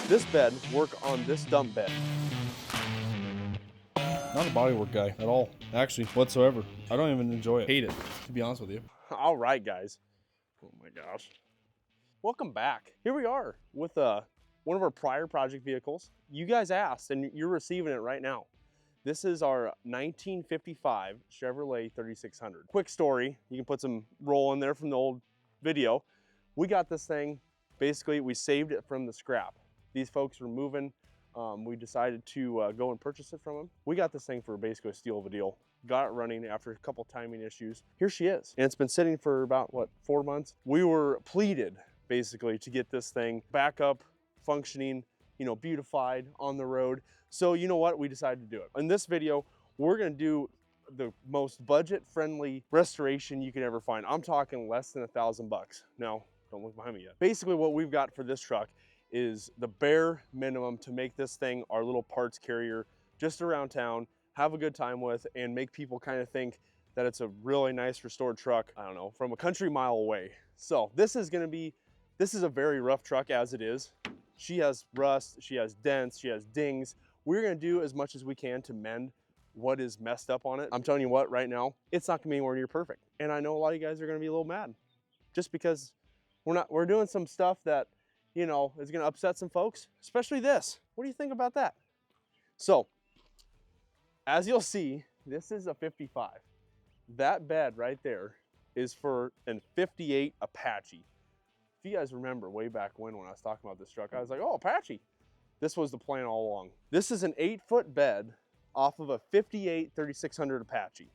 this bed work on this dump bed? Not a bodywork guy at all, actually, whatsoever. I don't even enjoy it. Hate it, to be honest with you. All right, guys. Oh my gosh. Welcome back. Here we are with one of our prior project vehicles. You guys asked, and you're receiving it right now. This is our 1955 Chevrolet 3600. Quick story, you can put some roll in there from the old video. We got this thing, basically we saved it from the scrap. These folks were moving. We decided to go and purchase it from them. We got this thing for basically a steal of a deal. Got it running after a couple timing issues. Here she is. And it's been sitting for about, what, 4 months? We were pleaded, basically, to get this thing back up, functioning, you know, beautified on the road. So you know what? We decided to do it. In this video, we're gonna do the most budget-friendly restoration you could ever find. I'm talking less than $1,000 bucks. Now, don't look behind me yet. Basically, what we've got for this truck is the bare minimum to make this thing our little parts carrier just around town, have a good time with, and make people kind of think that it's a really nice restored truck, I don't know, from a country mile away. So this is a very rough truck as it is. She has rust, she has dents, she has dings. We're gonna do as much as we can to mend what is messed up on it. I'm telling you what, right now, it's not gonna be anywhere near perfect. And I know a lot of you guys are gonna be a little mad just because we're doing some stuff that, you know, is gonna upset some folks, especially this. What do you think about that? So, as you'll see, this is a 55. That bed right there is for a 58 Apache. If you guys remember way back when I was talking about this truck, I was like, oh, Apache. This was the plan all along. This is an 8-foot bed off of a 58 3600 Apache.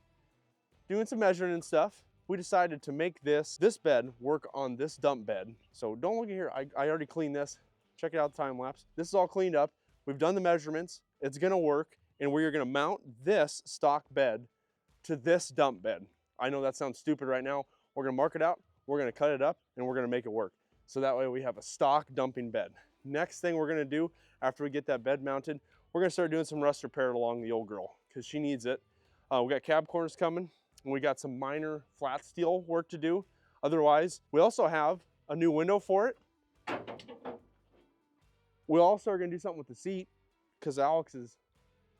Doing some measuring and stuff, we decided to make this bed work on this dump bed. So don't look at here, I already cleaned this. Check it out, the time lapse. This is all cleaned up. We've done the measurements. It's gonna work, and we're gonna mount this stock bed to this dump bed. I know that sounds stupid right now. We're gonna mark it out, we're gonna cut it up, and we're gonna make it work. So that way we have a stock dumping bed. Next thing we're gonna do after we get that bed mounted, we're gonna start doing some rust repair along the old girl, because she needs it. We got cab corners coming, and we got some minor flat steel work to do. Otherwise, we also have a new window for it. We also are gonna do something with the seat, because Alex is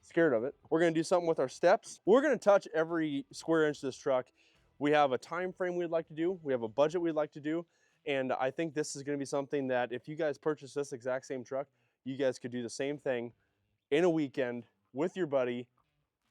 scared of it. We're gonna do something with our steps. We're gonna touch every square inch of this truck. We have a time frame we'd like to do. We have a budget we'd like to do. And I think this is gonna be something that if you guys purchase this exact same truck, you guys could do the same thing in a weekend with your buddy,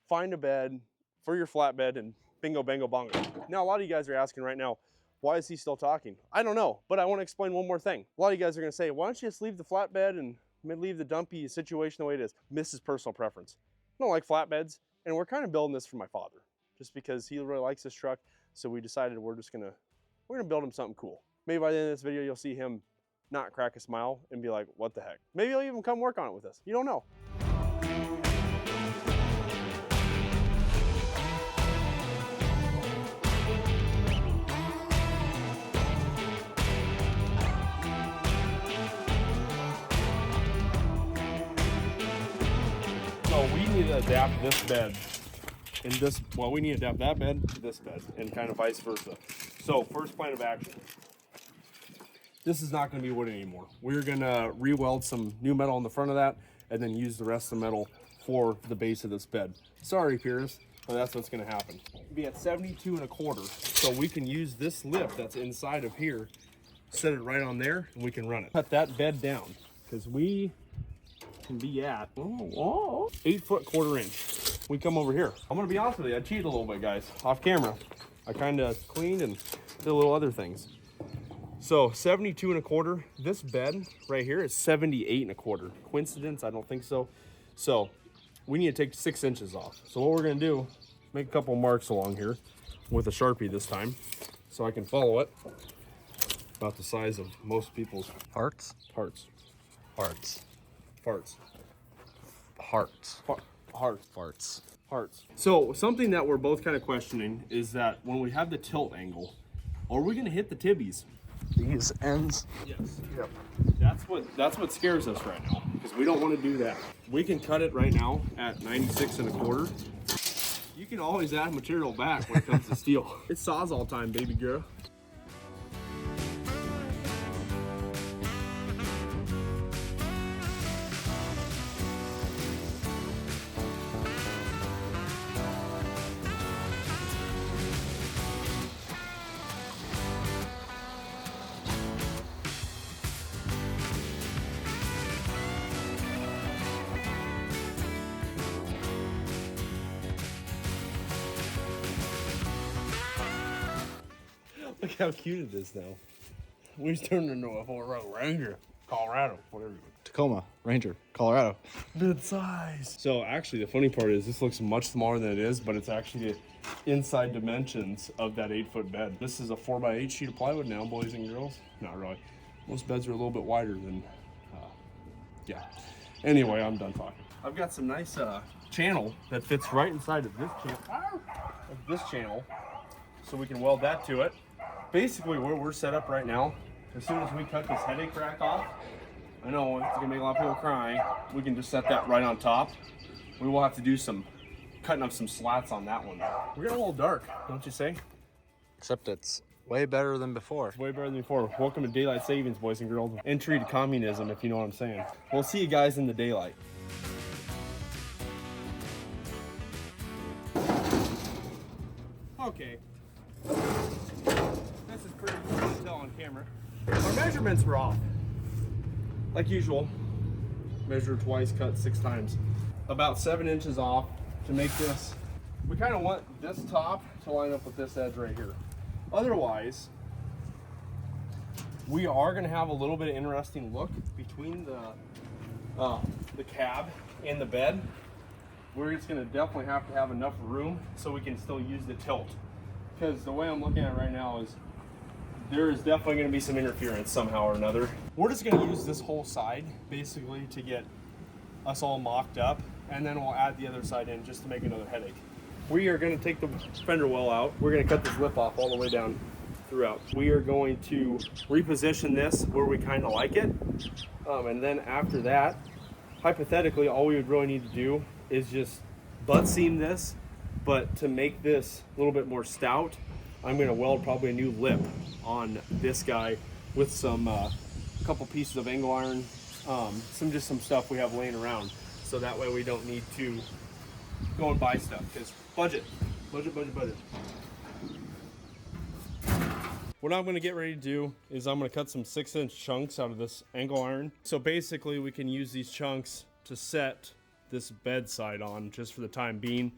find a bed for your flatbed, and bingo, bango, bongo. Now, a lot of you guys are asking right now, why is he still talking? I don't know, but I wanna explain one more thing. A lot of you guys are gonna say, why don't you just leave the flatbed and leave the dumpy situation the way it is? This is personal preference. I don't like flatbeds, and we're kind of building this for my father, just because he really likes this truck, so we decided we're gonna build him something cool. Maybe by the end of this video, you'll see him not crack a smile and be like, what the heck? Maybe he'll even come work on it with us. You don't know. So we need to adapt this bed and this, well, we need to adapt that bed to this bed and kind of vice versa. So first plan of action. This is not gonna be wood anymore. We're gonna re-weld some new metal on the front of that and then use the rest of the metal for the base of this bed. Sorry, Pierce, but that's what's gonna happen. It'll be at 72 1/4, so we can use this lip that's inside of here, set it right on there, and we can run it. Cut that bed down, because we can be at 8 foot 1/4 inch. We come over here. I'm gonna be honest with you, I cheated a little bit, guys, off camera. I kind of cleaned and did a little other things. So 72 1/4, this bed right here is 78 1/4. Coincidence? I don't think so. So we need to take 6 inches off. So what we're gonna do, make a couple marks along here with a Sharpie this time, so I can follow it. About the size of most people's Parts? parts. Parts. Farts. Hearts. Hearts. Farts. Parts. So something that we're both kind of questioning is that when we have the tilt angle, are we gonna hit the tibbies? These ends? Yes. Yep. That's what scares us right now, because we don't want to do that. We can cut it right now at 96 1/4. You can always add material back when it comes to steel. It's Sawzall time, baby girl. Look how cute it is now. We just turned into a 4-row Ranger, Colorado, whatever. Tacoma, Ranger, Colorado. Mid-size. So actually, the funny part is this looks much smaller than it is, but it's actually the inside dimensions of that 8-foot bed. This is a 4x8 sheet of plywood now, boys and girls. Not really. Most beds are a little bit wider than, yeah. Anyway, I'm done talking. I've got some nice channel that fits right inside of this channel, so we can weld that to it. Basically, where we're set up right now, as soon as we cut this headache rack off, I know it's gonna make a lot of people cry, we can just set that right on top. We will have to do some cutting up some slats on that one. We're getting a little dark, don't you say? Except it's way better than before. It's way better than before. Welcome to daylight savings, boys and girls. Entry to communism, if you know what I'm saying. We'll see you guys in the daylight. Okay. This is pretty easy to tell on camera. Our measurements were off. Like usual. Measure twice, cut 6 times. About 7 inches off to make this. We kind of want this top to line up with this edge right here. Otherwise, we are going to have a little bit of interesting look between the cab and the bed. We're just going to definitely have to have enough room so we can still use the tilt. Because the way I'm looking at it right now is there is definitely going to be some interference somehow or another. We're just going to use this whole side basically to get us all mocked up, and then we'll add the other side in just to make another headache. We are going to take the fender well out. We're going to cut this lip off all the way down throughout. We are going to reposition this where we kind of like it. And then after that, hypothetically, all we would really need to do is just butt seam this. But to make this a little bit more stout, I'm going to weld probably a new lip on this guy with some couple pieces of angle iron, some stuff we have laying around, so that way we don't need to go and buy stuff, because budget. What I'm going to get ready to do is I'm going to cut some 6-inch chunks out of this angle iron. So basically we can use these chunks to set this bedside on just for the time being.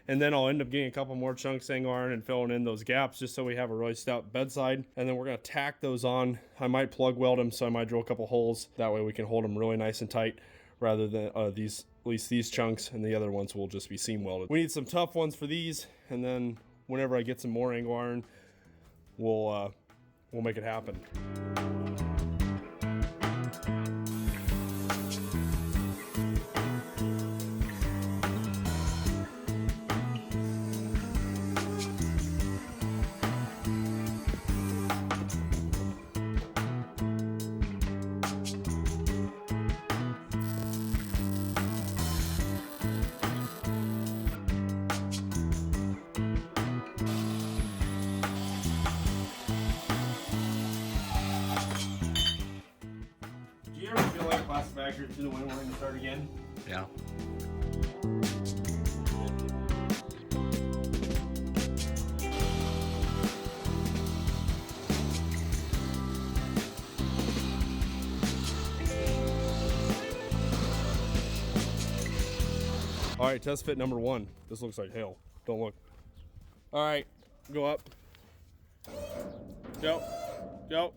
And then I'll end up getting a couple more chunks angle iron and filling in those gaps just so we have a really stout bedside. And then we're going to tack those on. I might plug weld them, so I might drill a couple holes. That way we can hold them really nice and tight, rather than at least these chunks, and the other ones will just be seam welded. We need some tough ones for these, and then whenever I get some more angle iron, we'll make it happen. Factor to the wind, we're going to start again. Yeah. All right, test fit number 1. This looks like hell. Don't look. All right, go up. Go. Go.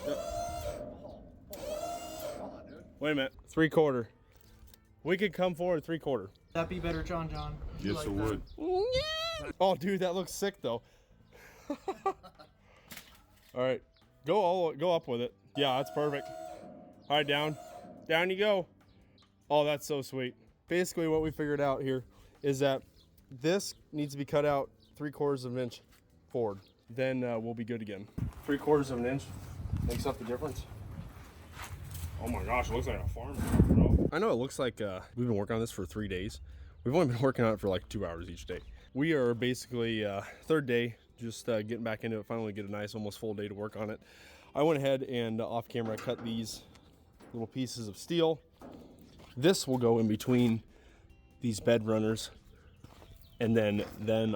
Go. Wait a minute, 3/4. We could come forward 3/4. That'd be better, John. Yes, like it would. Oh, dude, that looks sick though. All right, go up with it. Yeah, that's perfect. All right, down you go. Oh, that's so sweet. Basically, what we figured out here is that this needs to be cut out 3/4 of an inch forward. Then we'll be good again. 3/4 of an inch makes up the difference. Oh my gosh, it looks like a farm, bro. I know it looks like we've been working on this for 3 days. We've only been working on it for like 2 hours each day. We are basically 3rd day, just getting back into it, finally get a nice almost full day to work on it. I went ahead and off camera cut these little pieces of steel. This will go in between these bed runners, and then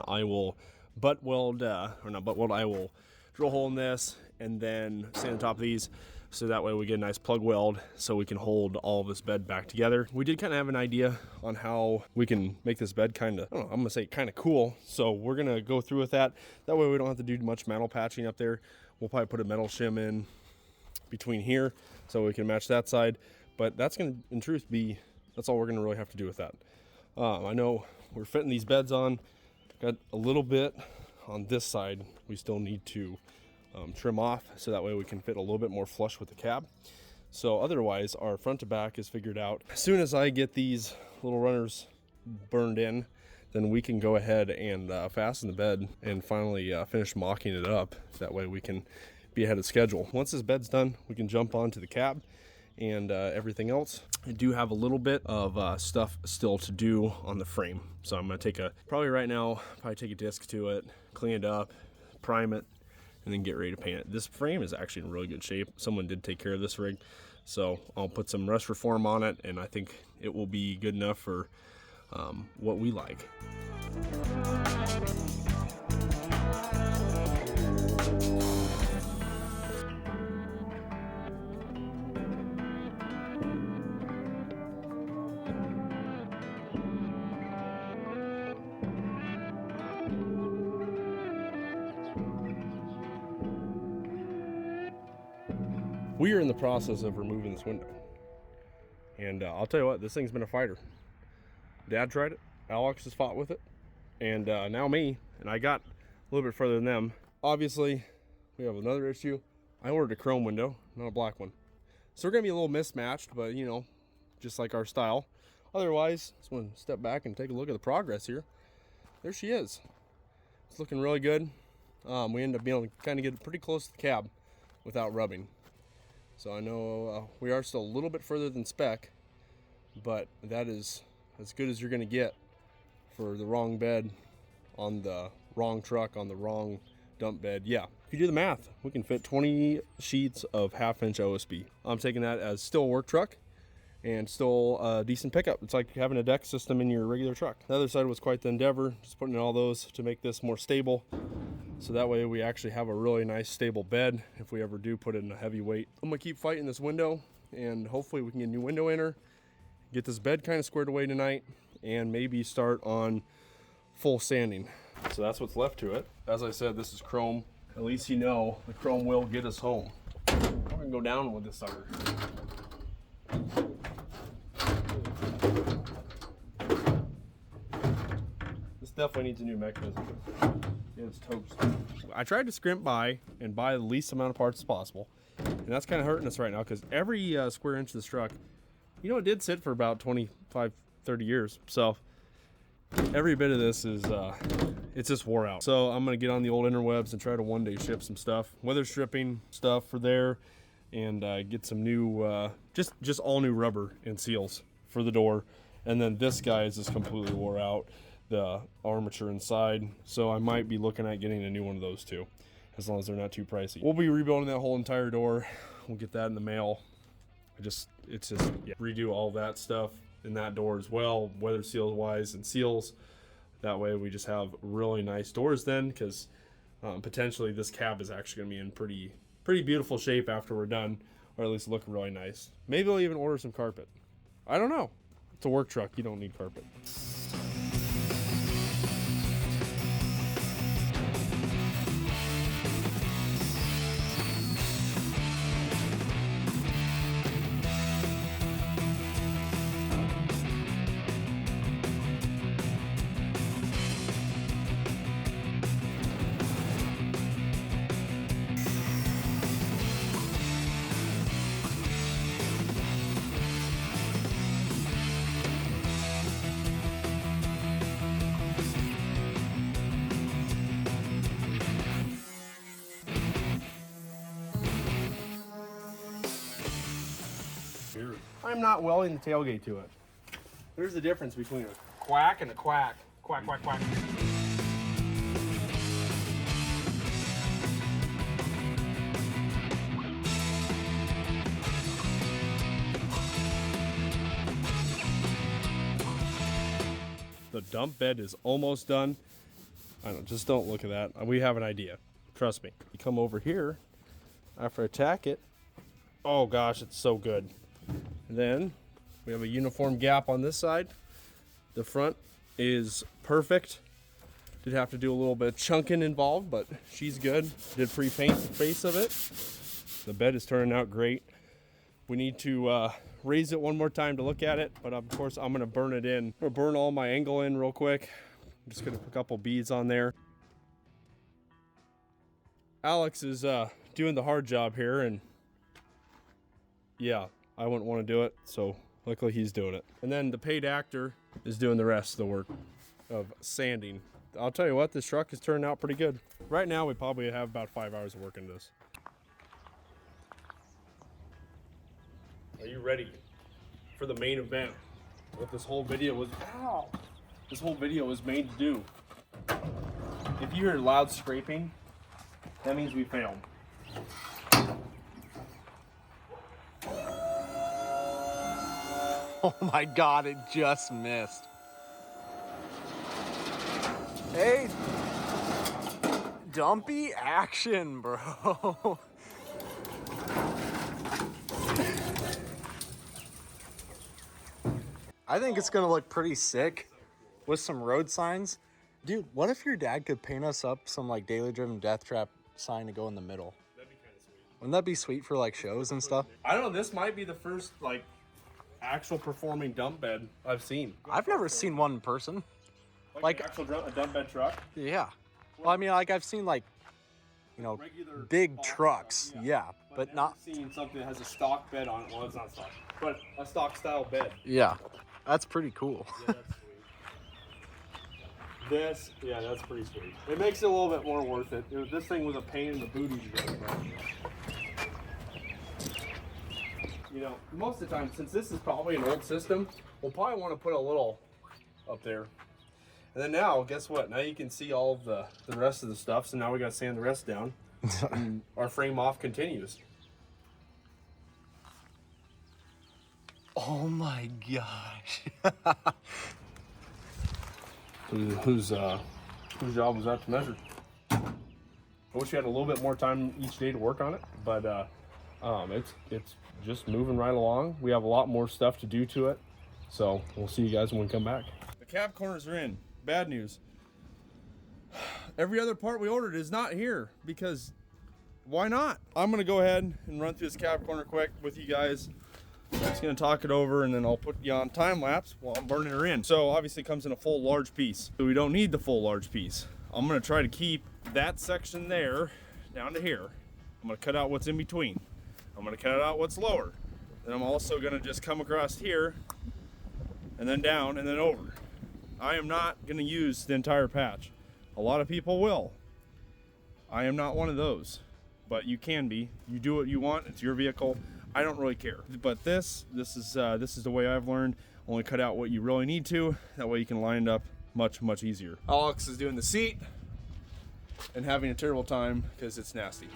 I will I will drill a hole in this and then stand on top of these, so that way we get a nice plug weld so we can hold all of this bed back together. We did kind of have an idea on how we can make this bed kind of, I don't know, I'm gonna say kind of cool. So we're gonna go through with that. That way we don't have to do much metal patching up there. We'll probably put a metal shim in between here so we can match that side. But that's gonna, in truth, be, that's all we're gonna really have to do with that. I know we're fitting these beds on. Got a little bit on this side we still need to trim off so that way we can fit a little bit more flush with the cab. So otherwise our front to back is figured out. As soon as I get these little runners burned in, then we can go ahead and fasten the bed and finally finish mocking it up. That way we can be ahead of schedule. Once this bed's done, we can jump onto the cab and everything else. I do have a little bit of stuff still to do on the frame. So I'm gonna take probably right now, take a disc to it, clean it up, prime it, and then get ready to paint it. This frame is actually in really good shape. Someone did take care of this rig. So I'll put some rust reform on it, and I think it will be good enough for what we like. We are in the process of removing this window. And I'll tell you what, this thing's been a fighter. Dad tried it, Alex has fought with it, and now me, and I got a little bit further than them. Obviously, we have another issue. I ordered a chrome window, not a black one. So we're gonna be a little mismatched, but you know, just like our style. Otherwise, just want to step back and take a look at the progress here. There she is. It's looking really good. We end up being able to kind of get pretty close to the cab without rubbing. So I know we are still a little bit further than spec, but that is as good as you're gonna get for the wrong bed on the wrong truck on the wrong dump bed. Yeah, if you do the math, we can fit 20 sheets of 1/2-inch OSB. I'm taking that as still a work truck and still a decent pickup. It's like having a deck system in your regular truck. The other side was quite the endeavor, just putting in all those to make this more stable. So that way we actually have a really nice stable bed if we ever do put it in a heavy weight. I'm gonna keep fighting this window and hopefully we can get a new window in her, get this bed kind of squared away tonight, and maybe start on full sanding. So that's what's left to it. As I said, this is chrome. At least you know the chrome will get us home. We're gonna go down with this sucker. This definitely needs a new mechanism. It's toast. I tried to scrimp by and buy the least amount of parts as possible, and that's kind of hurting us right now because every square inch of this truck, you know, it did sit for about 25, 30 years. So every bit of this is, it's just wore out. So I'm gonna get on the old interwebs and try to one day ship some stuff, weather stripping stuff for there, and get some new, just all new rubber and seals for the door. And then this guy is just completely wore out, the armature inside. So I might be looking at getting a new one of those too, as long as they're not too pricey. We'll be rebuilding that whole entire door. We'll get that in the mail. It's just yeah, redo all that stuff in that door as well, weather seals wise and seals. That way we just have really nice doors then, because potentially this cab is actually gonna be in pretty beautiful shape after we're done, or at least look really nice. Maybe I'll even order some carpet. I don't know. It's a work truck, you don't need carpet. I'm not welding the tailgate to it. There's the difference between a quack and a quack. Quack, quack, quack. The dump bed is almost done. I don't know, just don't look at that. We have an idea. Trust me. You come over here after I tack it, Oh gosh, it's so good. And then we have a uniform gap on this side. The front is perfect. Did have to do a little bit of chunking involved, but she's good. Did pre-paint the face of it. The bed is turning out great. We need to raise it one more time to look at it, but of course I'm gonna burn it in. I'm gonna burn all my angle in real quick. I'm just gonna put a couple beads on there. Alex is doing the hard job here, and yeah, I wouldn't want to do it, so luckily he's doing it. And then the paid actor is doing the rest of the work of sanding. I'll tell you what, this truck is turning out pretty good. Right now we probably have about 5 hours of work in this. Are you ready for the main event? What this whole video was, this whole video was made to do. If you hear loud scraping, that means we failed. Oh my God, it just missed. Hey, dumpy action, bro. I think it's gonna look pretty sick with some road signs. Dude, what if your dad could paint us up some like daily driven death trap sign to go in the middle? That'd be kind of sweet. Wouldn't that be sweet for like shows and stuff? I don't know, this might be the first like actual performing dump bed I've seen. I've never seen one in person. Like an actual dump bed truck? Yeah. Well, I mean, like I've seen like, you know, Regular big box trucks. truck, Yeah, but I've not. never seen something that has a stock bed on it. Well, it's not stock, but a stock style bed. Yeah, that's pretty cool. Yeah, that's sweet. Yeah, that's pretty sweet. It makes it a little bit more worth it. This thing was a pain in the booty to run, but, you know, most of the time, since this is probably an old system, we'll probably want to put a little up there. And then now, guess what? Now you can see all of the rest of the stuff. So now we got to sand the rest down. And our frame off continues. Oh my gosh. Whose job was that to measure? I wish we had a little bit more time each day to work on it, but it's just moving right along. We have a lot more stuff to do to it, so we'll see you guys when we come back. The cab corners are in. Bad news. Every other part we ordered is not here because why not? I'm gonna go ahead and run through this cab corner quick with you guys. I'm just gonna talk it over and then I'll put you on time lapse while I'm burning her in. So obviously it comes in a full large piece. So we don't need the full large piece. I'm gonna try to keep that section there down to here. I'm gonna cut out what's in between. I'm gonna cut out what's lower. Then I'm also gonna just come across here and then down and then over. I am not gonna use the entire patch. A lot of people will. I am not one of those, but you can be. You do what you want, it's your vehicle. I don't really care. But this is the way I've learned. Only cut out what you really need to. That way you can line it up much easier. Alex is doing the seat and having a terrible time because it's nasty.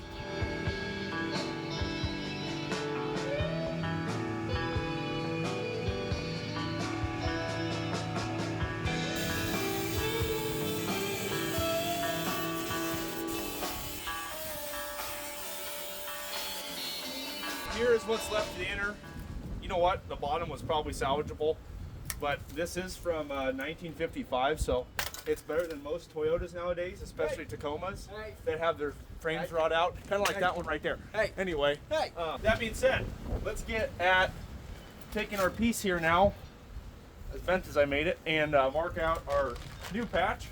Here is what's left of the inner. You know what? The bottom was probably salvageable, but this is from 1955, so it's better than most Toyotas nowadays, especially Tacomas that have their frames rot out, kind of like that one right there. Anyway, that being said, let's get at taking our piece here now, as bent as I made it, and mark out our new patch,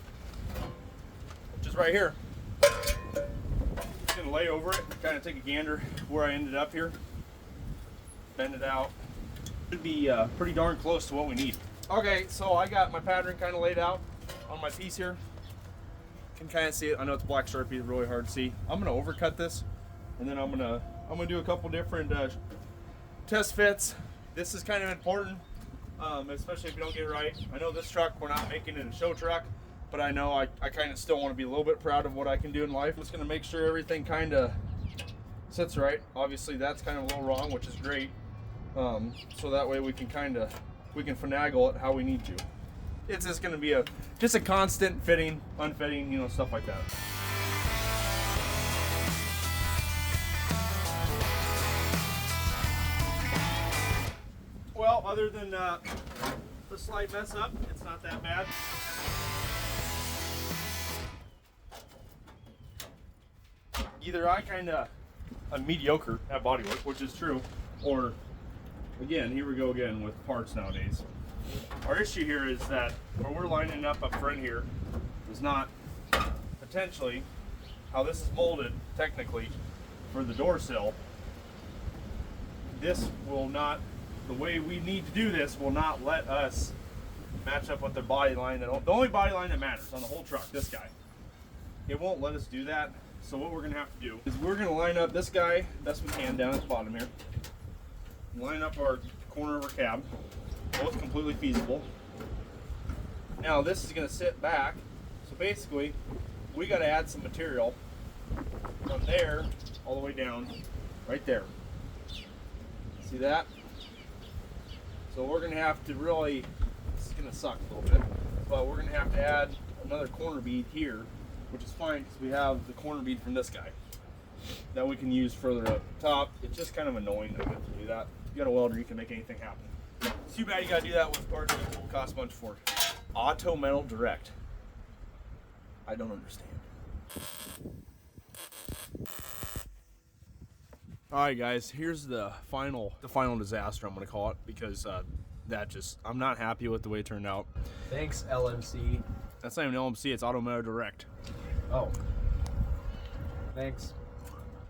which is right here. Just gonna lay over it, kind of take a gander where I ended up here. Bend it out. Should be pretty darn close to what we need. Okay, so I got my pattern kind of laid out on my piece here. You can kind of see it. I know it's black Sharpie, it's really hard to see. I'm gonna overcut this, and then I'm gonna do a couple different test fits. This is kind of important, especially if you don't get it right. I know this truck, we're not making it a show truck, but I know I kind of still want to be a little bit proud of what I can do in life. I'm just gonna make sure everything kind of sits right. Obviously that's kind of a little wrong, which is great. So that way we can finagle it how we need to. It's just going to be just a constant fitting, unfitting, you know, stuff like that. other than the slight mess up, it's not that bad. Either I'm mediocre at bodywork, which is true, or again, here we go again with parts nowadays. Our issue here is that where we're lining up front here is not potentially how this is molded technically for the door sill. This will not, the way we need to do this will not let us match up with the body line. The only body line that matters on the whole truck, this guy. It won't let us do that. So what we're gonna have to do is we're gonna line up this guy best we can down at the bottom here. Line up our corner of our cab, both completely feasible. Now this is gonna sit back. So basically, we gotta add some material from there all the way down, right there. See that? So we're gonna have to really, this is gonna suck a little bit, but we're gonna have to add another corner bead here, which is fine because we have the corner bead from this guy that we can use further up top. It's just kind of annoying that we have to do that. You got a welder, you can make anything happen. It's too bad you gotta do that with parts that will cost a bunch for Auto Metal Direct. I don't understand. All right, guys, here's the final disaster, I'm gonna call it, because I'm not happy with the way it turned out. Thanks, LMC. That's not even LMC, it's Auto Metal Direct. Oh. Thanks.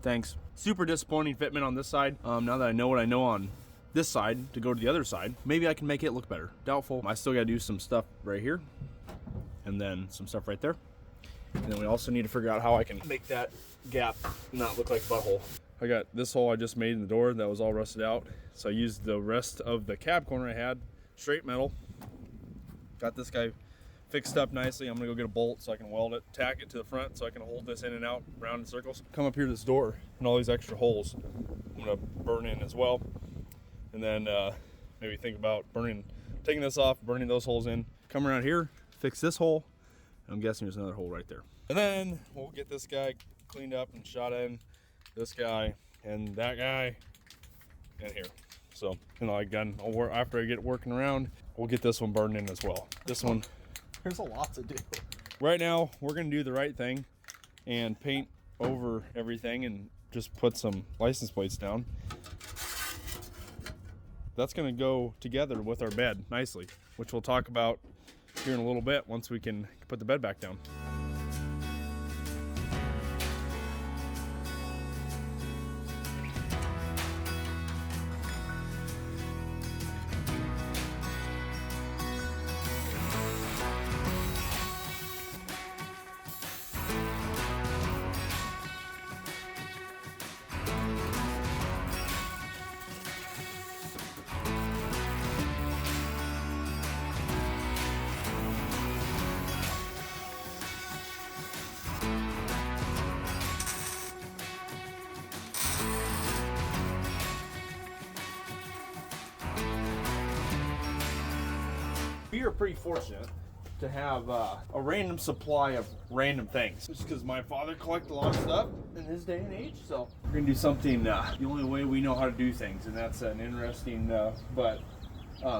Thanks. Super disappointing fitment on this side. Now that I know what I know on this side to go to the other side, maybe I can make it look better. Doubtful. I still gotta do some stuff right here, and then some stuff right there. And then we also need to figure out how I can make that gap not look like a butthole. I got this hole I just made in the door that was all rusted out. So I used the rest of the cab corner I had, straight metal. Got this guy fixed up nicely. I'm gonna go get a bolt so I can weld it, tack it to the front so I can hold this in and out, round in circles. Come up here to this door and all these extra holes I'm gonna burn in as well. And then maybe think about taking this off, burning those holes in. Come around here, fix this hole. I'm guessing there's another hole right there. And then we'll get this guy cleaned up and shot in, this guy and that guy and here. So, you know, after I get working around, we'll get this one burned in as well. This one, There's a lot to do. right now, we're gonna do the right thing and paint over everything and just put some license plates down. That's gonna go together with our bed nicely, which we'll talk about here in a little bit once we can put the bed back down. We are pretty fortunate to have a random supply of random things. Just because my father collected a lot of stuff in his day and age, so we're gonna do something the only way we know how to do things, and that's an interesting but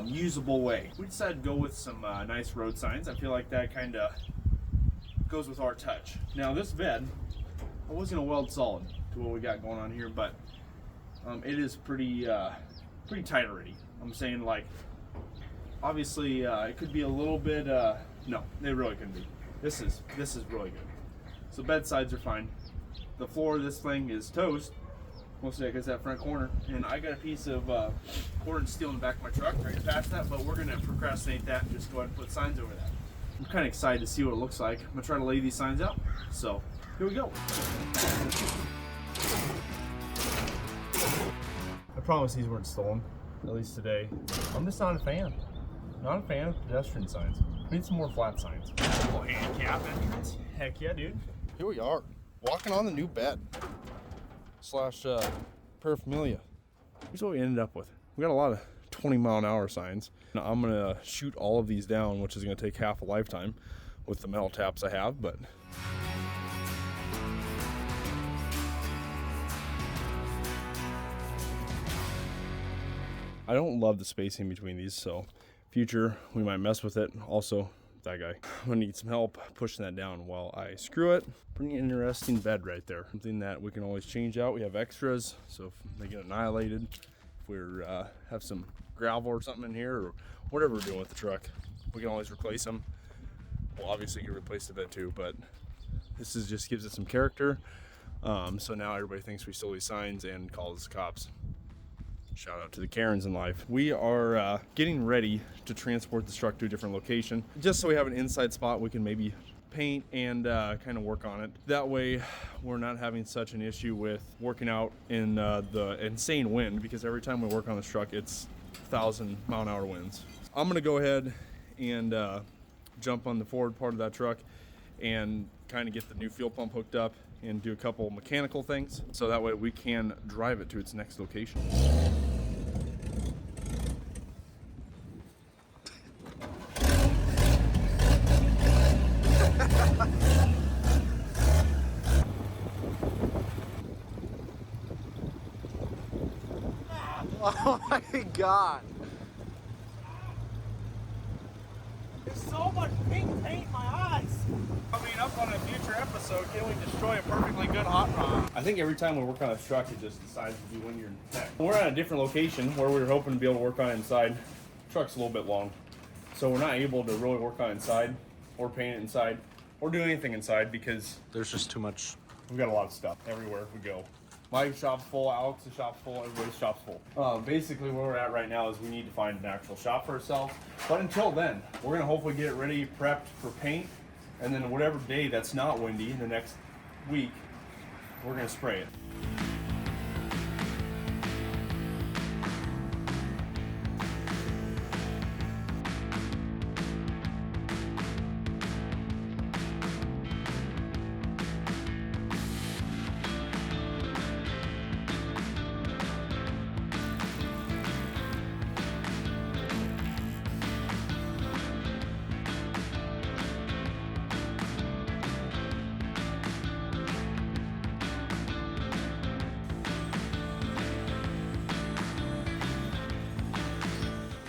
usable way. We decided to go with some nice road signs. I feel like that kind of goes with our touch. Now this bed, I was gonna weld solid to what we got going on here, but it is pretty tight already. I'm saying, like, obviously, it could be a little bit, no, they really couldn't be. This is really good. So bed sides are fine. The floor of this thing is toast, mostly because that front corner. And I got a piece of cord and steel in the back of my truck right past that, but we're gonna procrastinate that and just go ahead and put signs over that. I'm kind of excited to see what it looks like. I'm gonna try to lay these signs out. So here we go. I promise these weren't stolen, at least today. I'm just not a fan. Not a fan of pedestrian signs. We need some more flat signs. Little handicap entrance. Heck yeah, dude. Here we are, walking on the new bed / paraphernalia. Here's what we ended up with. We got a lot of 20-mile-an-hour signs. Now I'm gonna shoot all of these down, which is gonna take half a lifetime with the metal taps I have, but I don't love the spacing between these, so future we might mess with it. Also, that guy, I'm gonna need some help pushing that down while I screw it. Pretty interesting bed right there. Something that we can always change out. We have extras, so if they get annihilated, if we're have some gravel or something in here, or whatever we're doing with the truck, we can always replace them. Well, obviously you can replace the bed too, but this is just gives it some character. So now everybody thinks we stole these signs and calls the cops. Shout out to the Karens in life. We are getting ready to transport this truck to a different location, just so we have an inside spot we can maybe paint and kind of work on it. That way we're not having such an issue with working out in the insane wind, because every time we work on this truck, it's 1,000-mile-an-hour winds. I'm gonna go ahead and jump on the forward part of that truck and kind of get the new fuel pump hooked up and do a couple mechanical things, so that way we can drive it to its next location. Oh my God. There's so much pink paint in my eyes. Coming up on a future episode, can we destroy a perfectly good hot rod? I think every time we work on a truck, it just decides to be when you're in tech. We're at a different location where we were hoping to be able to work on it inside. The truck's a little bit long, so we're not able to really work on it inside, or paint it inside, or do anything inside, because There's just too much. we've got a lot of stuff everywhere we go. My shop's full, Alex's shop's full, everybody's shop's full. Basically where we're at right now is we need to find an actual shop for ourselves. But until then, we're gonna hopefully get it ready, prepped for paint, and then whatever day that's not windy in the next week, we're gonna spray it.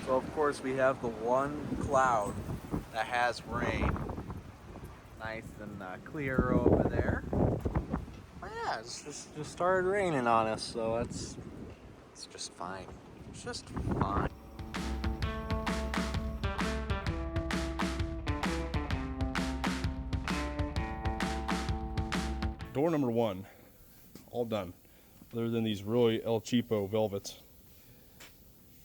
So of course we have the one cloud that has rain. Nice and clear over there. Oh yeah, it's just started raining on us, so it's just fine. It's just fine. Door number one, all done. Other than these really El Cheapo velvets.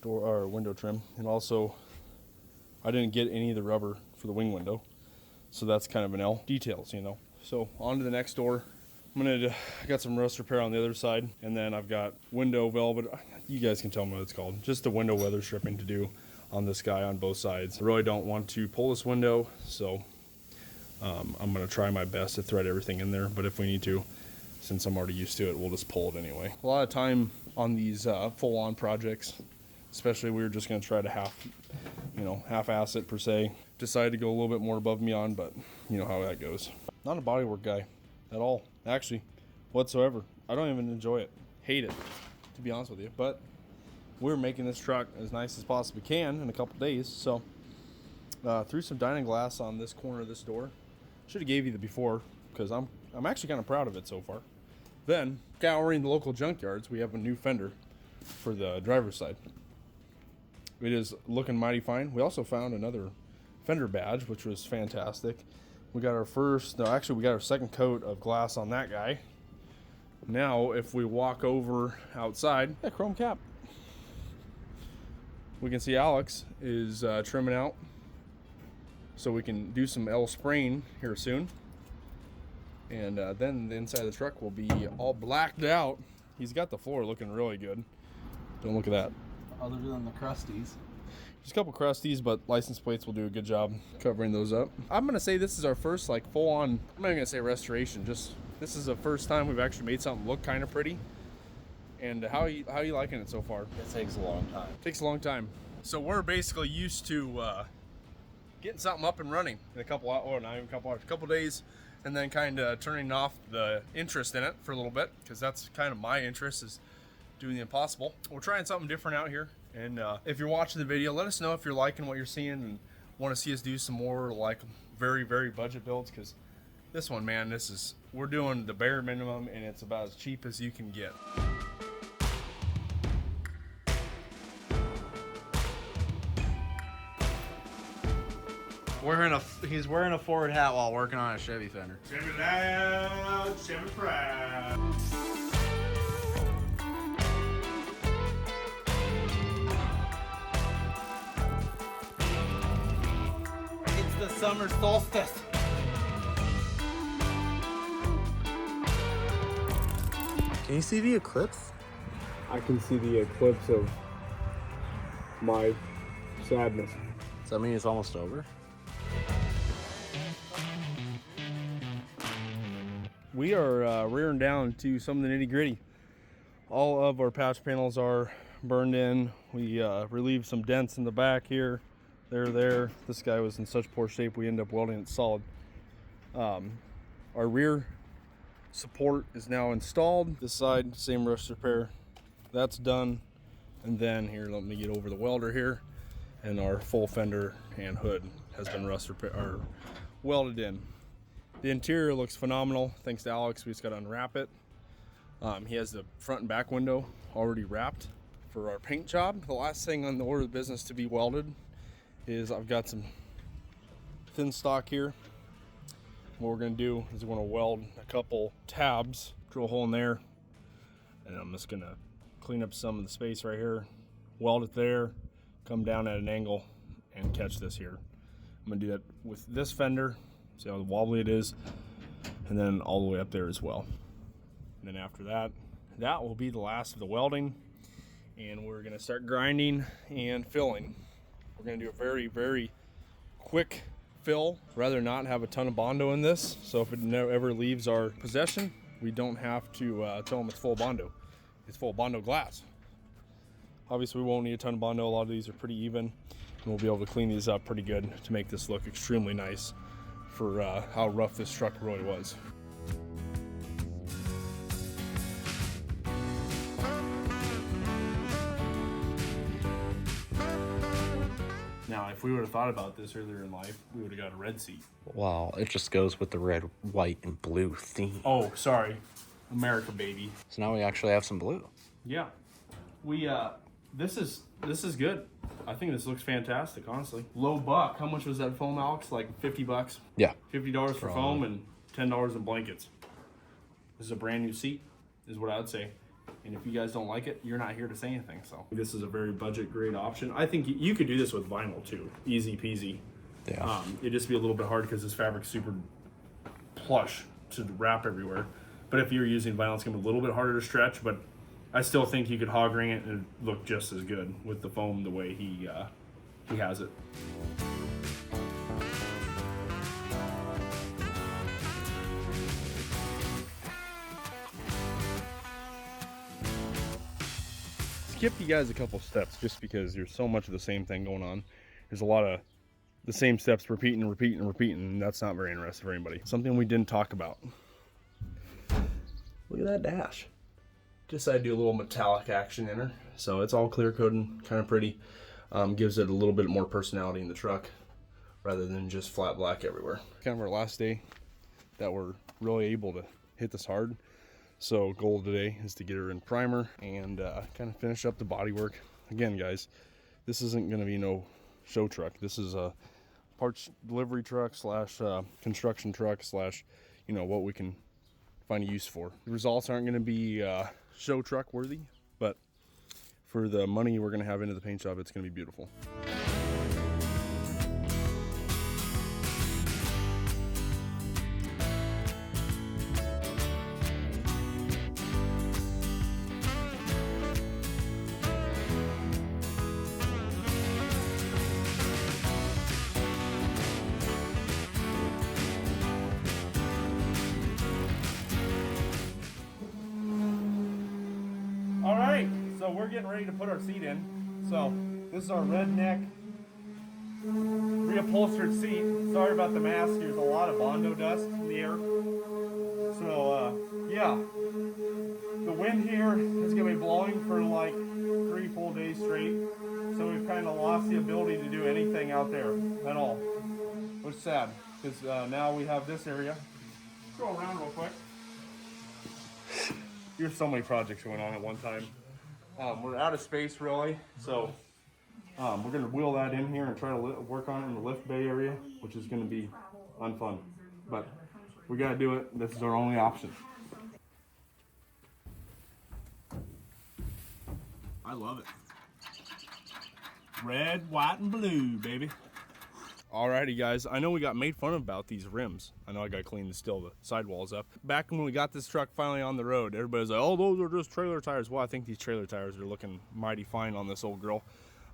Door or window trim, and also I didn't get any of the rubber for the wing window, so that's kind of an L. Details, you know. So on to the next door. I got some rust repair on the other side, and then I've got window velvet. You guys can tell me what it's called. Just the window weather stripping to do on this guy on both sides. I really don't want to pull this window, so I'm gonna try my best to thread everything in there. But if we need to, since I'm already used to it, we'll just pull it anyway. A lot of time on these full-on projects. Especially we were just going to try to half-ass it per se. Decided to go a little bit more above and beyond, but you know how that goes. Not a bodywork guy at all, actually, whatsoever. I don't even enjoy it. Hate it, to be honest with you. But we're making this truck as nice as possibly can in a couple days. So threw some dining glass on this corner of this door. Should have gave you the before, because I'm actually kind of proud of it so far. Then, scouring the local junkyards, we have a new fender for the driver's side. It is looking mighty fine. We also found another fender badge, which was fantastic. We got our second coat of glass on that guy. Now, if we walk over outside, chrome cap. We can see Alex is trimming out, so we can do some L spraying here soon. And then the inside of the truck will be all blacked out. He's got the floor looking really good. Don't look at that. Other than the crusties. Just a couple crusties, but license plates will do a good job covering those up. I'm gonna say this is our first full-on, I'm not even gonna say restoration, just this is the first time we've actually made something look kind of pretty. And how are you liking it so far? It takes a long time. It takes a long time. So we're basically used to getting something up and running in a couple days, and then kind of turning off the interest in it for a little bit, because that's kind of my interest, is doing the impossible. We're trying something different out here. And if you're watching the video, let us know if you're liking what you're seeing and want to see us do some more like very, very budget builds. Because this one, man, we're doing the bare minimum and it's about as cheap as you can get. He's wearing a Ford hat while working on a Chevy fender. Chevy loud, Chevy proud. It's the summer solstice. Can you see the eclipse? I can see the eclipse of my sadness. Does that mean it's almost over? We are rearing down to some of the nitty gritty. All of our patch panels are burned in. We relieved some dents in the back here. They're there. This guy was in such poor shape we ended up welding it solid. Our rear support is now installed. This side, same rust repair. That's done. And then here, let me get over the welder here. And our full fender and hood has been welded in. The interior looks phenomenal. Thanks to Alex, we just got to unwrap it. He has the front and back window already wrapped for our paint job. The last thing on the order of business to be welded is I've got some thin stock here. What we're going to do is we're going to weld a couple tabs, drill a hole in there, and I'm just going to clean up some of the space right here, weld it there, come down at an angle, and catch this here. I'm going to do that with this fender. See how wobbly it is, and then all the way up there as well. And then after that, that will be the last of the welding, and we're gonna start grinding and filling. We're gonna do a very, very quick fill, rather not have a ton of Bondo in this, so if it never ever leaves our possession, we don't have to tell them it's full Bondo. It's full Bondo glass. Obviously we won't need a ton of Bondo. A lot of these are pretty even, and we'll be able to clean these up pretty good to make this look extremely nice for how rough this truck really was. Now, if we would have thought about this earlier in life, we would have got a red seat. Well, it just goes with the red, white, and blue theme. Oh, sorry. America, baby. So now we actually have some blue. Yeah. We, this is good. I think this looks fantastic, honestly. Low buck. How much was that foam, Alex? Like 50 bucks? Yeah. $50 for foam and $10 in blankets. This is a brand new seat, is what I would say. And if you guys don't like it, you're not here to say anything. So this is a very budget grade option. I think you could do this with vinyl too. Easy peasy. Yeah. It'd just be a little bit hard because this fabric's super plush to wrap everywhere. But if you're using vinyl, it's gonna be a little bit harder to stretch, but I still think you could hog ring it and it look just as good with the foam the way he has it. Skip you guys a couple steps just because there's so much of the same thing going on. There's a lot of the same steps repeating, and that's not very interesting for anybody. Something we didn't talk about. Look at that dash. Decided to do a little metallic action in her. So it's all clear coated, kind of pretty. Gives it a little bit more personality in the truck rather than just flat black everywhere. Kind of our last day that we're really able to hit this hard. So goal today is to get her in primer and kind of finish up the body work. Again, guys, this isn't going to be no show truck. This is a parts delivery truck slash construction truck slash, you know, what we can find a use for. The results aren't going to be show truck worthy, but for the money we're going to have into the paint job, it's going to be beautiful. All right, so we're getting ready to put our seat in. So this is our redneck reupholstered seat. Sorry about the mask. There's a lot of Bondo dust in the air. So yeah, The wind here is going to be blowing for like 3 full days straight, so we've kind of lost the ability to do anything out there at all, which is sad, because now we have this area. Let's go around real quick. There's so many projects going on at one time. We're out of space really, so we're going to wheel that in here and try to work on it in the lift bay area, which is going to be unfun, but we got to do it. This is our only option. I love it. Red, white, and blue, baby. Alrighty, guys. I know we got made fun of about these rims. I know I got to clean the sidewalls up. Back when we got this truck finally on the road, everybody's like, oh, those are just trailer tires. Well, I think these trailer tires are looking mighty fine on this old girl.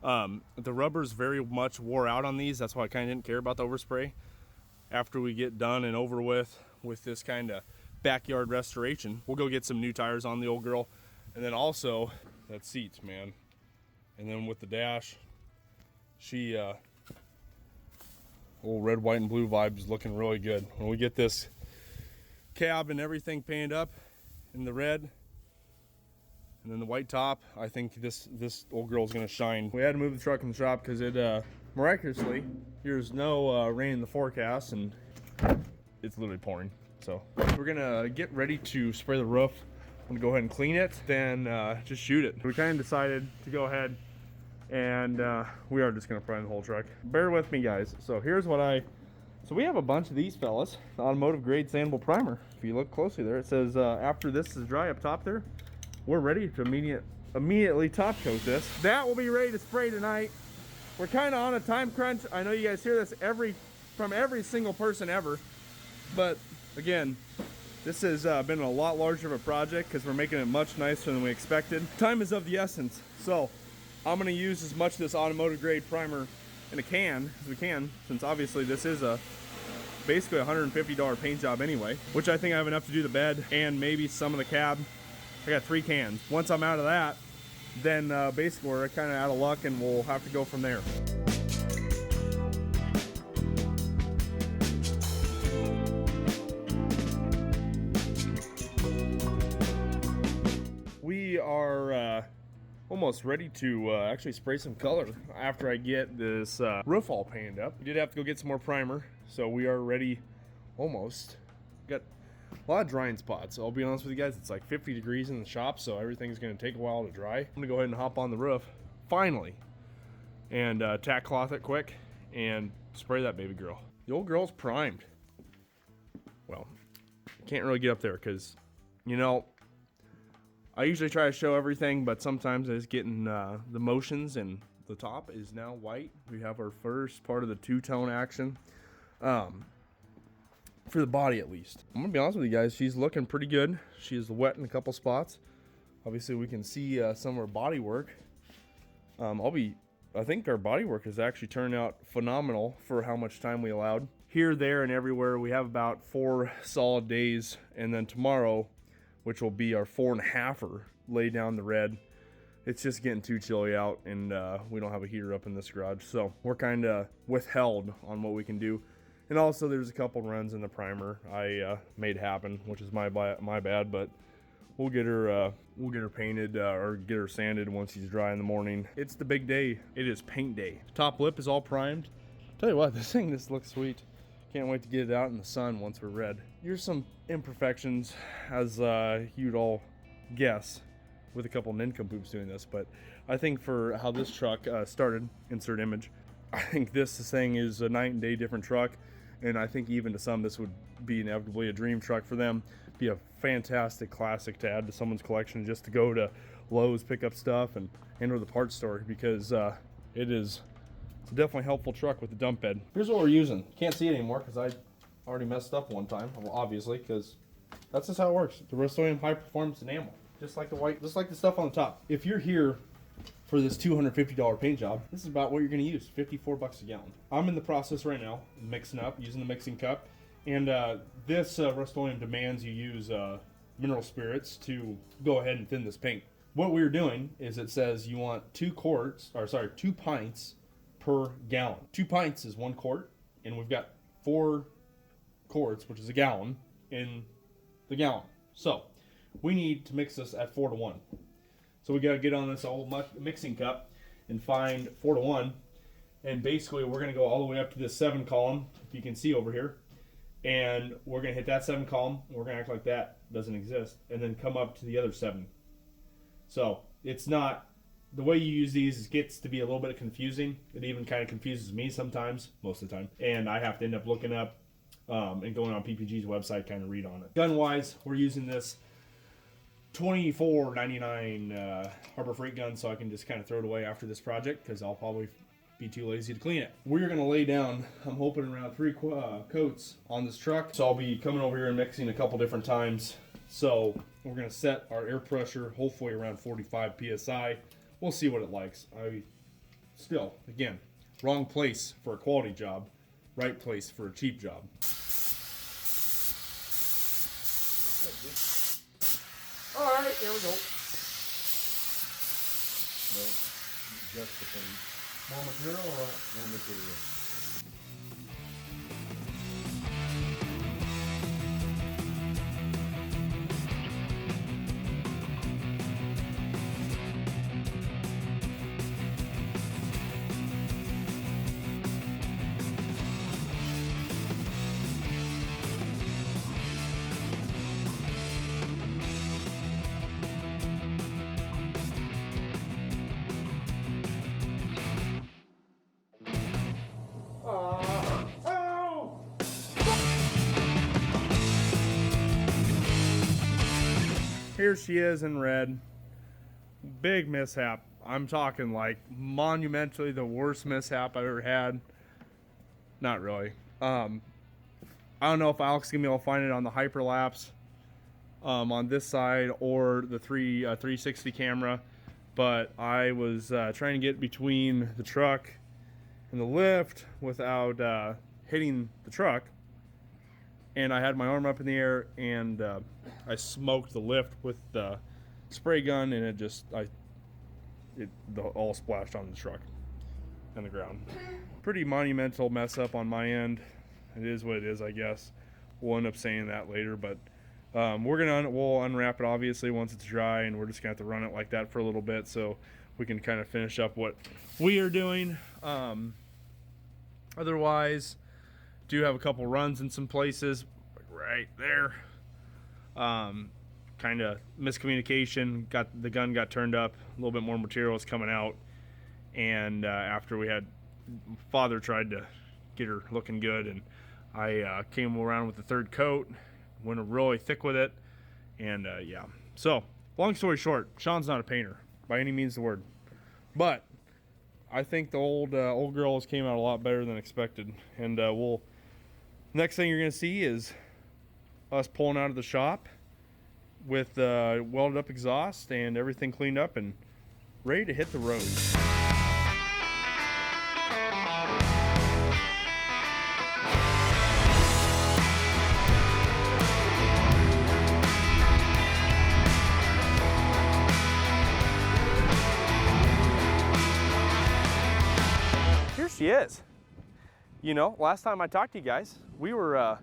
The rubber's very much wore out on these. That's why I kind of didn't care about the overspray. After we get done and over with this kind of backyard restoration, we'll go get some new tires on the old girl. And then also, that seat, man. And then with the dash, she, old red, white, and blue vibe is looking really good. When we get this cab and everything painted up in the red, and then the white top, I think this old girl's gonna shine. We had to move the truck in the shop because it, miraculously, there's no rain in the forecast, and it's literally pouring. So we're gonna get ready to spray the roof. I'm gonna go ahead and clean it, then just shoot it. We kind of decided to go ahead and we are just gonna prime the whole truck. Bear with me, guys. So here's what so we have a bunch of these fellas, the automotive grade sandable primer. If you look closely there, it says after this is dry up top there, we're ready to immediately top coat this. That will be ready to spray tonight. We're kind of on a time crunch. I know you guys hear this from every single person ever, but again, this has been a lot larger of a project because we're making it much nicer than we expected. Time is of the essence, so I'm going to use as much of this automotive grade primer in a can as we can, since obviously this is basically a $150 paint job anyway, which I think I have enough to do the bed and maybe some of the cab. I got 3 cans. Once I'm out of that, then basically we're kind of out of luck and we'll have to go from there. We are almost ready to actually spray some color after I get this roof all painted up. We did have to go get some more primer, so we are ready almost. Got a lot of drying spots. I'll be honest with you guys, it's like 50 degrees in the shop, so everything's going to take a while to dry. I'm going to go ahead and hop on the roof, finally, and tack cloth it quick and spray that baby girl. The old girl's primed. Well, can't really get up there because, you know, I usually try to show everything, but sometimes I just get in the motions, and the top is now white. We have our first part of the two-tone action. For the body at least. I'm gonna be honest with you guys, she's looking pretty good. She is wet in a couple spots. Obviously we can see some of her body work. I think our body work has actually turned out phenomenal for how much time we allowed. Here, there, and everywhere, we have about 4 solid days, and then tomorrow, which will be our 4.5er, lay down the red. It's just getting too chilly out, and we don't have a heater up in this garage, so we're kind of withheld on what we can do. And also, there's a couple runs in the primer I made happen, which is my bad. But we'll get her painted or get her sanded once she's dry in the morning. It's the big day. It is paint day. Top lip is all primed. Tell you what, this looks sweet. Can't wait to get it out in the sun once we're red. Here's some imperfections, as you'd all guess, with a couple nincompoops doing this. But I think for how this truck started, insert image, I think this thing is a night and day different truck. And I think even to some, this would be inevitably a dream truck for them. Be a fantastic classic to add to someone's collection, just to go to Lowe's, pick up stuff, and enter the parts store, because it's a definitely helpful truck with the dump bed. Here's what we're using. Can't see it anymore because I already messed up one time, well, obviously, because that's just how it works. The Rust-Oleum high performance enamel, just like the white, just like the stuff on the top. If you're here for this $250 paint job, this is about what you're going to use, 54 bucks a gallon. I'm in the process right now, mixing up, using the mixing cup, and this Rust-Oleum demands you use mineral spirits to go ahead and thin this paint. What we're doing is, it says you want 2 pints per gallon. 2 pints is 1 quart, and we've got 4 quarts, which is a gallon, in the gallon. So we need to mix this at 4:1. So we got to get on this old mixing cup and find 4:1. And basically we're going to go all the way up to this 7 column, if you can see over here. And we're going to hit that 7 column. And we're going to act like that doesn't exist. And then come up to the other 7. So it's not, the way you use these gets to be a little bit confusing. It even kind of confuses me sometimes, most of the time. And I have to end up looking up and going on PPG's website, kind of read on it. Gun-wise, we're using this $24.99 Harbor Freight gun, so I can just kind of throw it away after this project because I'll probably be too lazy to clean it. We're going to lay down, I'm hoping, around 3 coats on this truck. So I'll be coming over here and mixing a couple different times. So we're going to set our air pressure hopefully around 45 PSI. We'll see what it likes. Still, again, wrong place for a quality job, right place for a cheap job. All right, there we go. Well, just the thing. More material or more material? Here she is in red. Big mishap. I'm talking like monumentally the worst mishap I've ever had. Not really. I don't know if Alex is gonna be able to find it on the hyperlapse on this side or the 360 camera, but I was trying to get between the truck and the lift without hitting the truck. And I had my arm up in the air, and I smoked the lift with the spray gun, and it all splashed on the truck and the ground. Pretty monumental mess up on my end. It is what it is, I guess. We'll end up saying that later, but we'll unwrap it obviously once it's dry, and we're just gonna have to run it like that for a little bit so we can kind of finish up what we are doing. Otherwise, do have a couple runs in some places, like right there. Kind of miscommunication. The gun got turned up. A little bit more material was coming out, and after we had father tried to get her looking good, and I came around with the 3rd coat, went really thick with it, and yeah. So long story short, Sean's not a painter by any means of the word, but I think the old girls came out a lot better than expected, and next thing you're gonna see is us pulling out of the shop with welded up exhaust and everything cleaned up and ready to hit the road. Here she is. You know, last time I talked to you guys, we were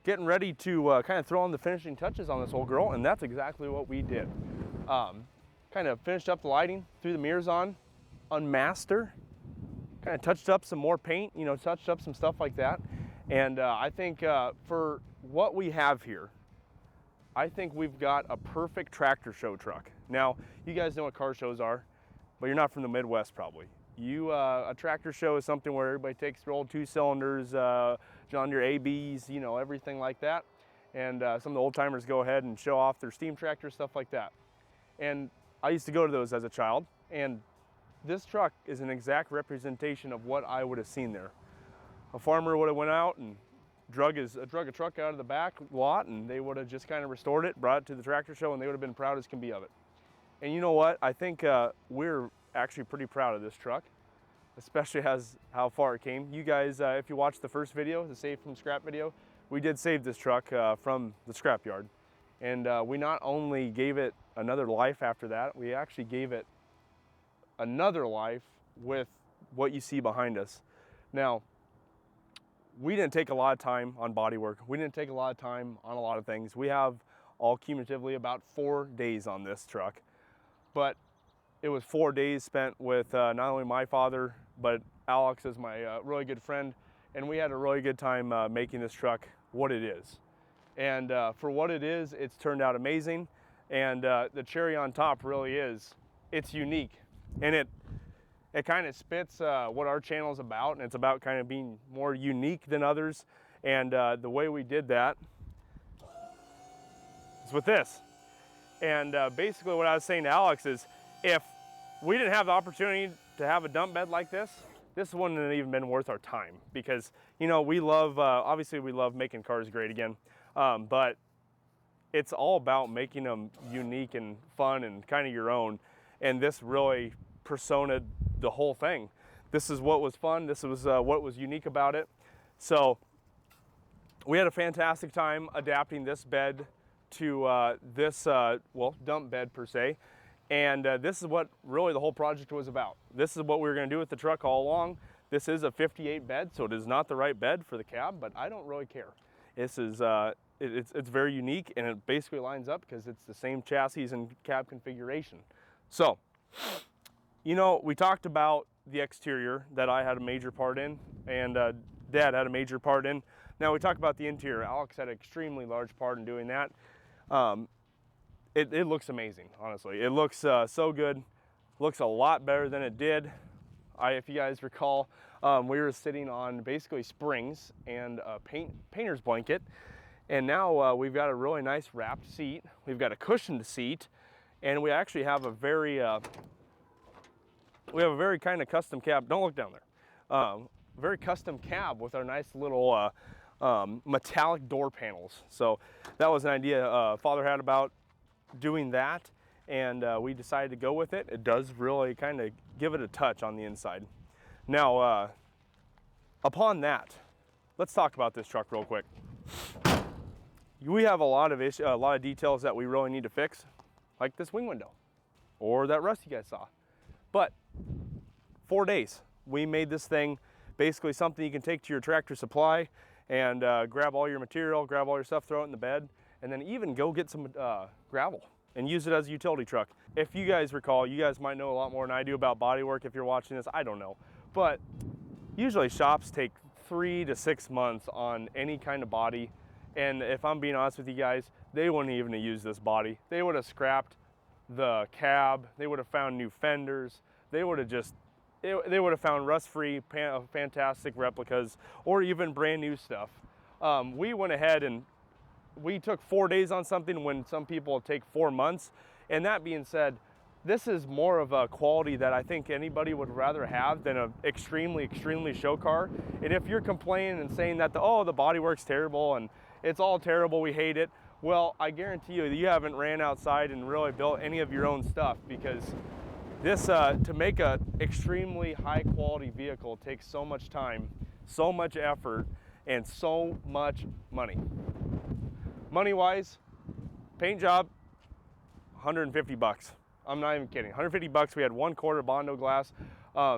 getting ready to kind of throw on the finishing touches on this old girl, and that's exactly what we did. Kind of finished up the lighting, threw the mirrors on, unmasked her, kind of touched up some more paint, you know, touched up some stuff like that. And I think for what we have here, I think we've got a perfect tractor show truck. Now, you guys know what car shows are, but you're not from the Midwest probably. A tractor show is something where everybody takes their old 2 cylinders, John Deere ABs, you know, everything like that. And some of the old timers go ahead and show off their steam tractor, stuff like that. And I used to go to those as a child, and this truck is an exact representation of what I would have seen there. A farmer would have went out and drug a truck out of the back lot, and they would have just kind of restored it, brought it to the tractor show, and they would have been proud as can be of it. And you know what? I think we're actually pretty proud of this truck, especially how far it came. You guys, if you watched the first video, the Save from Scrap video, we did save this truck from the scrapyard. And we not only gave it another life after that, we actually gave it another life with what you see behind us. Now, we didn't take a lot of time on body work. We didn't take a lot of time on a lot of things. We have all cumulatively about 4 days on this truck. But it was 4 days spent with not only my father, but Alex is my really good friend, and we had a really good time making this truck what it is. And for what it is, it's turned out amazing. And the cherry on top really is, it's unique. And it kind of spits what our channel is about, and it's about kind of being more unique than others. And the way we did that is with this. And basically what I was saying to Alex is, if we didn't have the opportunity to have a dump bed like this wouldn't have even been worth our time, because, you know, we love, obviously we love making cars great again, but it's all about making them unique and fun and kind of your own. And this really personaed the whole thing. This is what was fun. This was what was unique about it. So we had a fantastic time adapting this bed to this, well, dump bed per se. And this is what really the whole project was about. This is what we were going to do with the truck all along. This is a 58 bed, so it is not the right bed for the cab, but I don't really care. This is, it's very unique, and it basically lines up because it's the same chassis and cab configuration. So, you know, we talked about the exterior that I had a major part in, and Dad had a major part in. Now we talk about the interior. Alex had an extremely large part in doing that. It looks amazing, honestly. It looks so good. Looks a lot better than it did. If you guys recall, we were sitting on basically springs and a painter's blanket, and now we've got a really nice wrapped seat. We've got a cushioned seat, and we actually have a very kind of custom cab. Don't look down there. Very custom cab with our nice little metallic door panels. So that was an idea Father had about doing that, and we decided to go with it. It does really kind of give it a touch on the inside. Now, upon that, let's talk about this truck real quick. We have a lot of details that we really need to fix, like this wing window, or that rust you guys saw. But 4 days, we made this thing basically something you can take to your Tractor Supply and grab all your material, grab all your stuff, throw it in the bed, and then even go get some gravel and use it as a utility truck. If you guys recall, you guys might know a lot more than I do about bodywork if you're watching this, I don't know. But usually shops take 3 to 6 months on any kind of body. And if I'm being honest with you guys, they wouldn't even have used this body. They would have scrapped the cab, they would have found new fenders, they would have found rust-free, fantastic replicas, or even brand new stuff. We went ahead and we took 4 days on something when some people take 4 months. And that being said, this is more of a quality that I think anybody would rather have than an extremely show car. And if you're complaining and saying that the bodywork's terrible and it's all terrible, we hate it, well, I guarantee you haven't ran outside and really built any of your own stuff, because this, to make a extremely high quality vehicle takes so much time, so much effort, and so much money. Money-wise, paint job, 150 bucks. I'm not even kidding, 150 bucks. We had 1/4 Bondo glass,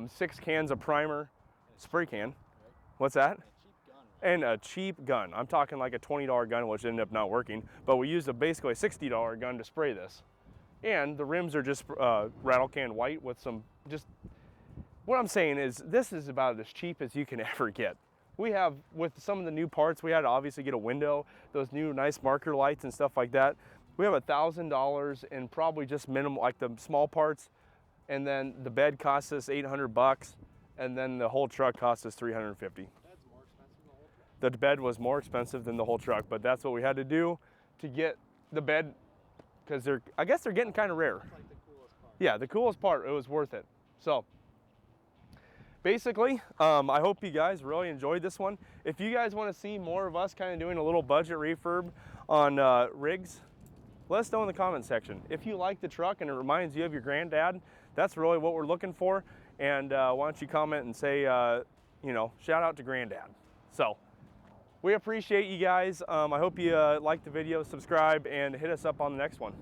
6 cans of primer, spray can. What's that? And a cheap gun. I'm talking like a $20 gun, which ended up not working, but we used basically a $60 gun to spray this. And the rims are just rattle can white with some, what I'm saying is this is about as cheap as you can ever get. We have, with some of the new parts, we had to obviously get a window, those new nice marker lights and stuff like that. We have $1,000 in probably just minimum, like the small parts, and then the bed cost us 800 bucks, and then the whole truck cost us 350. That's more expensive than the whole truck. The bed was more expensive than the whole truck, but that's what we had to do to get the bed, because I guess they're getting kind of rare. That's like the coolest part. Yeah, the coolest part, it was worth it. So basically, I hope you guys really enjoyed this one. If you guys want to see more of us kind of doing a little budget refurb on rigs, let us know in the comment section. If you like the truck and it reminds you of your granddad, that's really what we're looking for. And why don't you comment and say, you know, shout out to granddad. So we appreciate you guys. I hope you liked the video, subscribe, and hit us up on the next one.